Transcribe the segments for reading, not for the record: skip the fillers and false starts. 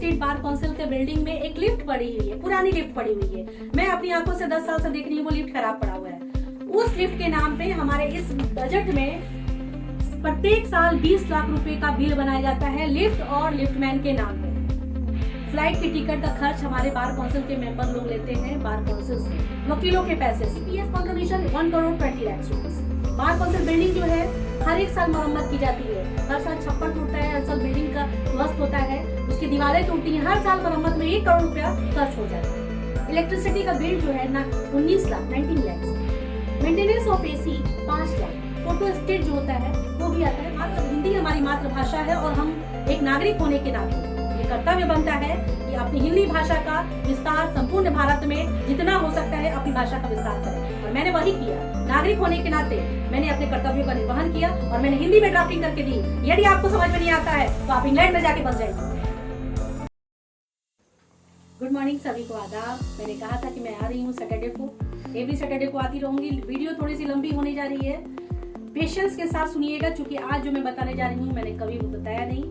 State bar council के building में एक लिफ्ट पड़ी हुई है, पुरानी लिफ्ट पड़ी हुई है। मैं अपनी आंखों से 10 साल से देख रही हूँ वो लिफ्ट खराब पड़ा हुआ है। उस लिफ्ट के नाम पे हमारे इस बजट में प्रत्येक साल 20 लाख रुपए का बिल बनाया जाता है लिफ्ट और लिफ्टमैन के नाम पे। फ्लाइट की टिकट का खर्च हमारे बार काउंसिल के मेंबर लोग लेते हैं बार काउंसिल से, वकीलों के पैसे से। पीएफ कंट्रीब्यूशन 1 करोड़ 20 लाख रुपए। बार काउंसिल बिल्डिंग जो है हर एक साल मरम्मत की जाती है, हर साल छप्पर टूटता है, हर साल बिल्डिंग का ध्वस्त होता है, उसकी दीवारें टूटती हैं, हर साल मरम्मत में 1 करोड़ रुपया खर्च हो जाता है। इलेक्ट्रिसिटी का बिल जो है ना 19 lakh 19 lakh. Maintenance of AC 5 lakh. Photo state जो होता है वो भी आता है। हिंदी हमारी मातृभाषा है और हम एक नागरिक होने के नाते ये कर्तव्य बनता है कि अपनी हिंदी भाषा का विस्तार संपूर्ण भारत में जितना हो सकता है अपनी भाषा का विस्तार करें, और मैंने वही किया। नागरिक होने के नाते मैंने अपने कर्तव्यों का निर्वहन किया और मैंने हिंदी में ड्राफ्टिंग करके दी। यदि आपको समझ में नहीं आता है तो आप इंग्लैंड में जाके बस जाइए। गुड मॉर्निंग सभी को, आदाब। मैंने कहा था कि मैं आ रही हूँ सैटरडे को, एवरी सैटरडे को आती रहूंगी। वीडियो थोड़ी सी लंबी होने जा रही है, पेशेंस के साथ सुनिएगा, क्योंकि आज जो मैं बताने जा रही हूँ मैंने कभी भी बताया नहीं।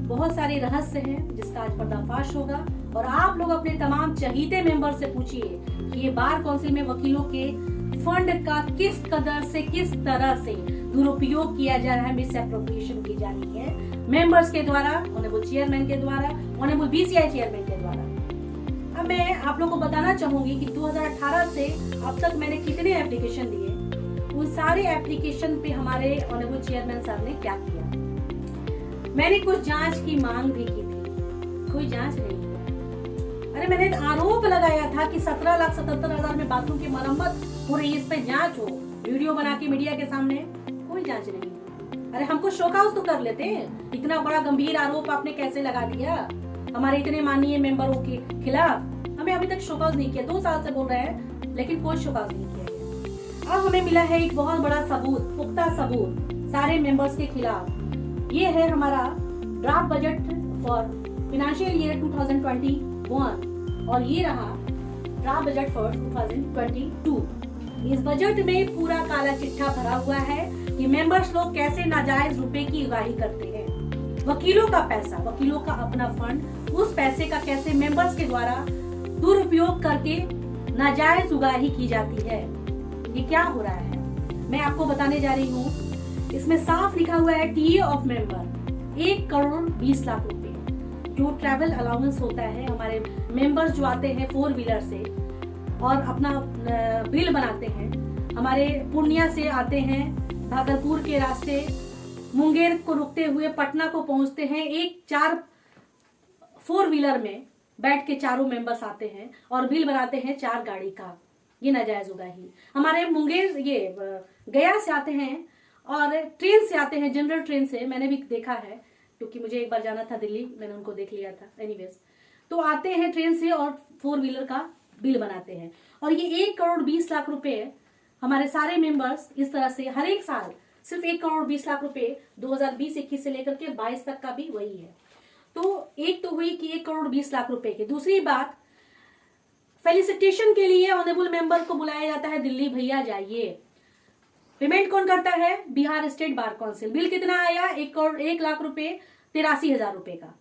बहुत सारे रहस्य हैं जिसका आज पर्दाफाश होगा, और आप लोग अपने तमाम चहीते मेंबर से पूछिए कि ये बार काउंसिल में वकीलों के फंड का किस कदर से, किस तरह से दुरुपयोग किया जा रहा है, मिस एप्रोप्रिएशन की जा रही है मेंबर्स के द्वारा, ऑनरेबल चेयरमैन के द्वारा, ऑनरेबल बीसीआई चेयरमैन के द्वारा। अब मैं आप लोग को बताना चाहूंगी कि 2018 से अब तक मैंने कितने एप्लीकेशन दिए, उन सारे एप्लीकेशन पे हमारे ऑनरेबल चेयरमैन साहब ने क्या किया। मैंने कुछ जांच की मांग भी की थी, कोई जांच नहीं हुआ। अरे मैंने आरोप लगाया था कि 17,77,000 में बाथरूम की मरम्मत हो रही है, इस पे जांच हो, वीडियो बना के मीडिया के सामने, कोई जांच नहीं। अरे हमको शो कॉज तो कर लेते हैं, इतना बड़ा गंभीर आरोप आपने कैसे लगा दिया हमारे इतने माननीय मेंबरों के खिलाफ। हमें अभी तक शो कॉज नहीं किया, 2 साल से बोल रहे हैं लेकिन कोई शो कॉज नहीं किया। अब हमें मिला है एक बहुत बड़ा सबूत, पुख्ता सबूत सारे मेंबर्स के खिलाफ। ये है हमारा draft budget for financial year 2021 और ये रहा ड्राफ्ट बजट फॉर 2022। इस बजट में पूरा काला चिट्ठा भरा हुआ है कि मेंबर्स लोग कैसे नाजायज रुपए की उगाही करते हैं। वकीलों का पैसा, वकीलों का अपना फंड, उस पैसे का कैसे मेंबर्स के द्वारा दुरुपयोग करके नाजायज उगाही की जाती है। ये क्या हो रहा है मैं आपको बताने जा रही हूँ। इसमें साफ लिखा हुआ है TA of member 1 crore 20 lakh रुपए। जो ट्रैवल अलाउंस होता है, हमारे मेंबर्स जो आते हैं 4 व्हीलर से और अपना बिल बनाते हैं, हमारे पूर्णिया से आते हैं, भागलपुर के रास्ते मुंगेर को रुकते हुए पटना को पहुंचते हैं, एक 4 व्हीलर में बैठ के चारों मेंबर्स आते हैं और बिल बनाते हैं 4 गाड़ी का। ये नाजायज उगाही। हमारे मुंगेर ये गया से आते हैं और ट्रेन से आते हैं, जनरल ट्रेन से, मैंने भी देखा है क्योंकि मुझे एक बार जाना था दिल्ली, मैंने उनको देख लिया था। एनीवेज, तो आते हैं ट्रेन से और 4 व्हीलर का बिल बनाते हैं, और ये 1 करोड़ 20 लाख रुपए हमारे सारे मेंबर्स इस तरह से हर एक साल सिर्फ 1 करोड़ 20 लाख रुपए 2020-21 से लेकर के 22 तक का भी वही है। तो एक तो हुई कि 1 करोड़ 20 लाख रुपए की। दूसरी बात, फेलिसिटेशन के लिए ऑनरेबल मेंबर को बुलाया जाता है दिल्ली, भैया जाइए। पेमेंट कौन करता है? Bihar state bar council. Bill कितना आया? 1 करोड़ 1 लाख रुपए 83,000 रुपए का।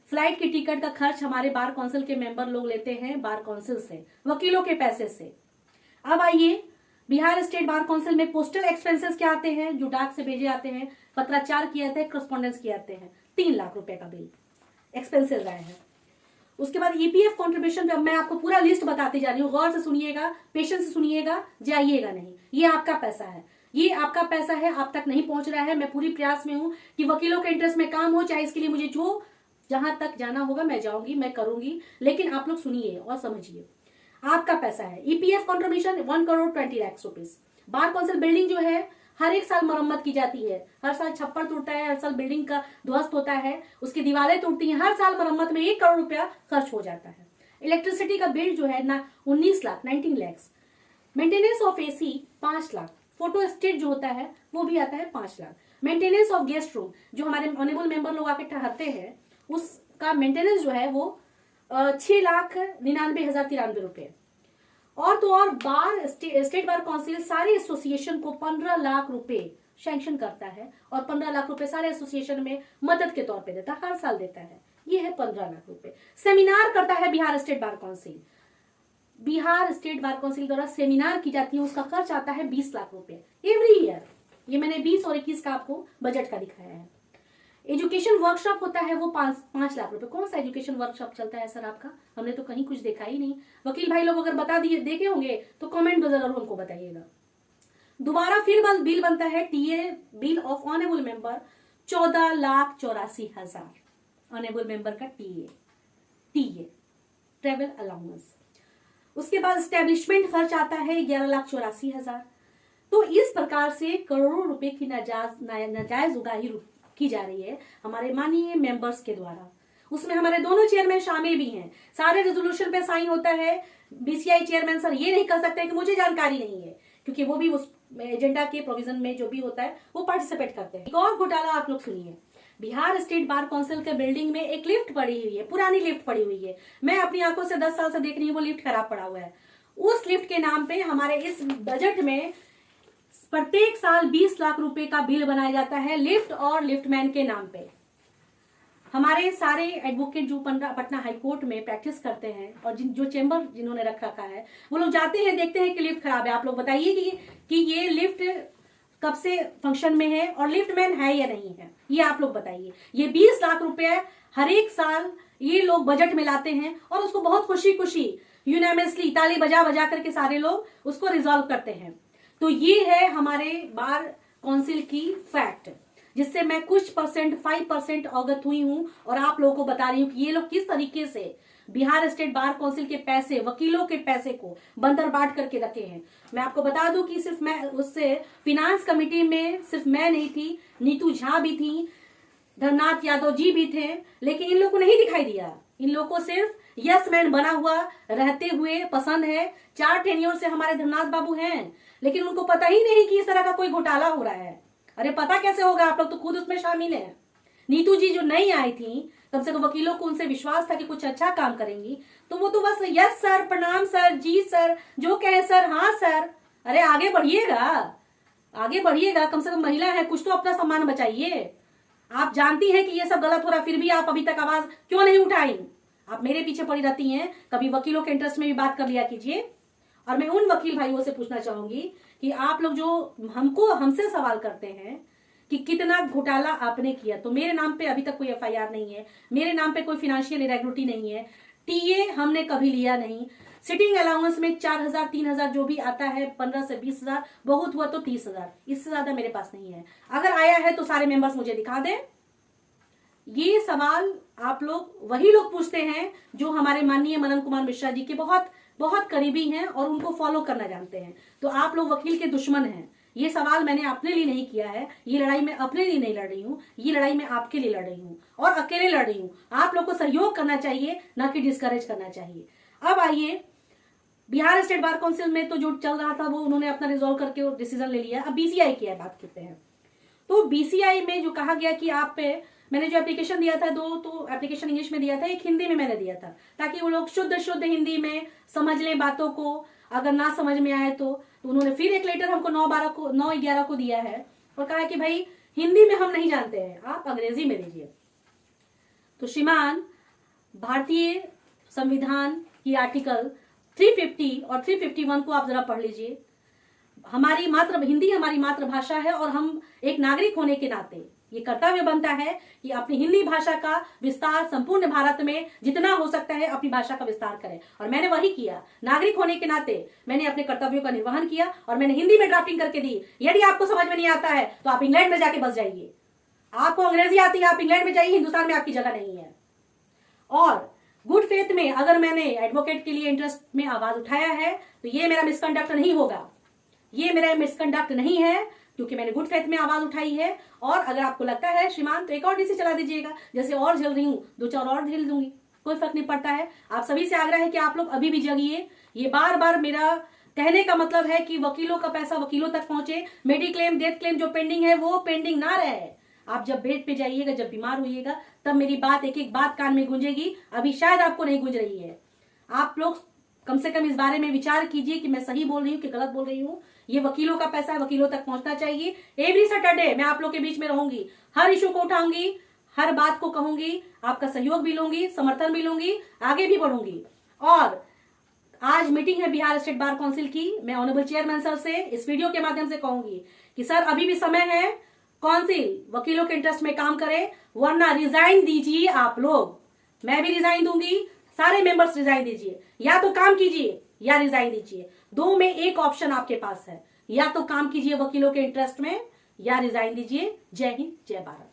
फ्लाइट की टिकट का खर्च हमारे बार काउंसिल के मेंबर लोग लेते हैं बार काउंसिल से, वकीलों के पैसे से। अब आइए, बिहार स्टेट बार काउंसिल में पोस्टल एक्सपेंसेस क्या आते हैं, जो डाक से भेजे जाते हैं, पत्राचार किए जाते हैं, करस्पॉन्डेंस किए जाते हैं, 3 लाख रुपए का बिल एक्सपेंसेस आए हैं। उसके बाद ईपीएफ कंट्रीब्यूशन पे मैं आपको पूरा लिस्ट बताती जा रही हूँ, गौर से सुनिएगा, पेशेंस से सुनिएगा, जाइएगा नहीं। ये आपका पैसा है, ये आपका पैसा है, आप तक नहीं पहुंच रहा है। मैं पूरी प्रयास में हूँ कि वकीलों के इंटरेस्ट में काम हो, चाहे इसके लिए मुझे जो जहां तक जाना होगा मैं जाऊंगी, मैं करूंगी, लेकिन आप लोग सुनिए और समझिए। आपका पैसा है। EPF contribution 1 crore 20 lakh rupees. Bar council building जो है हर एक साल मरम्मत की जाती है, हर साल छप्पर टूटता है, हर साल बिल्डिंग का ध्वस्त होता है, उसकी दीवारें टूटती हैं, हर साल मरम्मत में 1 करोड़ रुपया खर्च हो जाता है। इलेक्ट्रिसिटी का बिल जो है ना 19 lakh 19 lakh. Maintenance of AC 5 lakh. Photo state जो होता है वो भी आता है 5 lakh. Maintenance of guest room, जो हमारे ऑनरेबल मेंबर लोग आके ठहरते हैं, उसका मेंटेनेंस जो है वो 6,99,093 रुपए। और तो और बार स्टेट बार काउंसिल सारे एसोसिएशन को 15 लाख रुपए सैंक्शन करता है और 15 लाख रुपए सारे एसोसिएशन में मदद के तौर पे देता है, हर साल देता है। ये है 15 लाख रुपए। सेमिनार करता है Bihar state bar council, Bihar state bar council द्वारा सेमिनार की जाती है, उसका खर्च आता है 20 लाख रुपए एवरी ईयर। ये मैंने 20 और 21 का आपको बजट का दिखाया है। एजुकेशन वर्कशॉप होता है वो 5 लाख रुपए। कौन सा एजुकेशन वर्कशॉप चलता है सर आपका? हमने तो कहीं कुछ देखा ही नहीं। वकील भाई लोग अगर बता दिए देखे होंगे तो कमेंट में जरूर हमको बताइएगा। दोबारा फिर बिल बनता है TA bill of honourable member 14,84,000 honourable member का टीए ट्रेवल अलाउंस। उसके बाद स्टैब्लिशमेंट खर्च आता है 11,84,000। तो इस प्रकार से करोड़ों रुपए की नाजायज उगाही की जा रही है हमारे माननीय मेंबर्स के द्वारा। उसमें हमारे दोनों चेयरमैन शामिल भी हैं। सारे रेजोल्यूशन पे साइन होता है। बीसीआई चेयरमैन सर ये नहीं कर सकते कि मुझे जानकारी नहीं है, क्योंकि वो भी उस एजेंडा के प्रोविजन में जो भी होता है वो पार्टिसिपेट करते हैं। एक और घोटाला आप लोग सुनिए। बिहार स्टेट बार काउंसिल के बिल्डिंग में एक लिफ्ट पड़ी हुई है, पुरानी लिफ्ट पड़ी हुई है। मैं अपनी आंखों से 10 साल से देख रही हूँ वो लिफ्ट खराब पड़ा हुआ है। उस लिफ्ट के नाम पे हमारे इस बजट में प्रत्येक साल 20 लाख रुपए का बिल बनाया जाता है लिफ्ट और लिफ्टमैन के नाम पे। हमारे सारे एडवोकेट जो पटना हाईकोर्ट में प्रैक्टिस करते हैं और जो चेंबर जिन्होंने रख रखा है वो लोग जाते हैं, देखते हैं कि लिफ्ट खराब है। आप लोग बताइए कि ये लिफ्ट कब से फंक्शन में है और लिफ्टमैन है या नहीं है, ये आप लोग बताइए। ये 20 लाख रुपए हर एक साल ये लोग बजट में लाते हैं और उसको बहुत खुशी खुशी यूनानिमसली ताली बजा बजा करके सारे लोग उसको रिजॉल्व करते हैं। तो ये है हमारे बार काउंसिल की फैक्ट, जिससे मैं कुछ 5% अवगत हुई हूं और आप लोगों को बता रही हूं कि ये लोग किस तरीके से बिहार स्टेट बार काउंसिल के पैसे, वकीलों के पैसे को बंदर बांट करके रखे हैं। मैं आपको बता दूं कि सिर्फ मैं उससे फिनांस कमेटी में सिर्फ मैं नहीं थी, नीतू झा भी थी, धर्मनाथ यादव जी भी थे, लेकिन इन लोगों को नहीं दिखाई दिया। इन लोगों को सिर्फ यस मैन बना हुआ रहते हुए पसंद है। 4 टेन्योर से हमारे धर्मनाथ बाबू हैं, लेकिन उनको पता ही नहीं कि इस तरह का कोई घोटाला हो रहा है। अरे पता कैसे होगा, आप लोग तो खुद उसमें शामिल हैं। नीतू जी जो नई आई थी, कम से कम वकीलों को उनसे विश्वास था कि कुछ अच्छा काम करेंगी, तो वो तो बस यस सर, प्रणाम सर, जी सर, जो कहे सर, हाँ सर। अरे आगे बढ़िएगा, आगे बढ़िएगा, कम से कम महिला है, कुछ तो अपना सम्मान बचाइए। आप जानती हैं कि ये सब गलत हो रहा, फिर भी आप अभी तक आवाज क्यों नहीं उठाई? आप मेरे पीछे पड़ी रहती हैं। कभी वकीलों के इंटरेस्ट में भी बात कर लिया कीजिए। और मैं उन वकील भाइयों से पूछना चाहूंगी कि आप लोग जो हमसे सवाल करते हैं कि कितना घोटाला आपने किया, तो मेरे नाम पे अभी तक कोई एफआईआर नहीं है, मेरे नाम पे कोई फाइनेंशियल इरेगुलरिटी नहीं है, टीए हमने कभी लिया नहीं। सिटिंग अलाउंस में 4,000 3,000 जो भी आता है, 15 से 20,000, बहुत हुआ तो 30,000, इससे ज्यादा मेरे पास नहीं है। अगर आया है तो सारे मेंबर्स मुझे दिखा दें। ये सवाल आप लोग वही लोग पूछते हैं जो हमारे माननीय मनन कुमार मिश्रा जी के बहुत बहुत करीबी हैं और उनको फॉलो करना जानते हैं। तो आप लोग वकील के दुश्मन हैं। ये सवाल मैंने अपने लिए नहीं किया है, ये लड़ाई मैं अपने लिए नहीं लड़ रही हूँ, ये लड़ाई मैं आपके लिए लड़ रही हूँ और अकेले लड़ रही हूँ। आप लोग को सहयोग करना चाहिए, ना कि डिस्करेज करना चाहिए। अब आइए, बिहार स्टेट बार काउंसिल में तो जो चल रहा था वो उन्होंने अपना रिजोल्व करके डिसीजन ले लिया। अब बीसीआई की बात करते हैं। तो बीसीआई में जो कहा गया कि आप पे मैंने जो एप्लीकेशन दिया था, तो एप्लीकेशन इंग्लिश में दिया था, एक हिंदी में मैंने दिया था, ताकि वो लोग शुद्ध हिंदी में समझ लें बातों को। अगर ना समझ में आए तो उन्होंने फिर एक लेटर हमको 9/11 को दिया है और कहा कि भाई हिंदी में हम नहीं जानते हैं, आप अंग्रेजी में दीजिए। तो श्रीमान, भारतीय संविधान की आर्टिकल 350 और 351 को आप जरा पढ़ लीजिए। हिंदी हमारी मातृभाषा है और हम एक नागरिक होने के नाते ये कर्तव्य बनता है कि अपनी हिंदी भाषा का विस्तार संपूर्ण भारत में जितना हो सकता है अपनी भाषा का विस्तार करें। और मैंने वही किया। नागरिक होने के नाते मैंने अपने कर्तव्यों का निर्वहन किया और मैंने हिंदी में ड्राफ्टिंग करके दी। यदि आपको समझ में नहीं आता है तो आप इंग्लैंड में जाके बस जाइए। आपको अंग्रेजी आती है, आप इंग्लैंड में जाइए, हिंदुस्तान में आपकी जगह नहीं है। और गुड फेथ में अगर मैंने एडवोकेट के लिए इंटरेस्ट में आवाज उठाया है तो ये मेरा मिसकंडक्ट नहीं होगा, ये मेरा मिसकंडक्ट नहीं है, क्योंकि मैंने गुड फेथ में आवाज उठाई है। और अगर आपको लगता है श्रीमान तो एक और डीसी चला दीजिएगा, जैसे और झेल रही हूँ 2-4 और झेल दूंगी, कोई फर्क नहीं पड़ता है। आप सभी से आग्रह है कि आप लोग अभी भी जगिए। ये बार बार मेरा कहने का मतलब है कि वकीलों का पैसा वकीलों तक पहुंचे। मेडिक्लेम, डेथ क्लेम जो पेंडिंग है वो पेंडिंग ना रहे। आप जब बेड पे जाइएगा, जब बीमार होइएगा, तब मेरी बात एक एक बात कान में गूंजेगी। अभी शायद आपको नहीं गूंज रही है। आप लोग कम से कम इस बारे में विचार कीजिए कि मैं सही बोल रही हूँ कि गलत बोल रही हूँ। ये वकीलों का पैसा है, वकीलों तक पहुंचना चाहिए। एवरी सैटरडे मैं आप लोग के बीच में रहूंगी, हर इशू को उठाऊंगी, हर बात को कहूंगी, आपका सहयोग भी लूंगी, समर्थन भी लूंगी, आगे भी बढ़ूंगी। और आज मीटिंग है बिहार स्टेट बार काउंसिल की। मैं ऑनरेबल चेयरमैन सर से इस वीडियो के माध्यम से कहूंगी कि सर अभी भी समय है, काउंसिल वकीलों के इंटरेस्ट में काम करे, वरना रिजाइन दीजिए आप लोग। मैं भी रिजाइन दूंगी, सारे मेंबर्स रिजाइन दीजिए, या तो काम कीजिए या रिजाइन दीजिए। दो में एक ऑप्शन आपके पास है, या तो काम कीजिए वकीलों के इंटरेस्ट में या रिजाइन दीजिए। जय हिंद, जय भारत।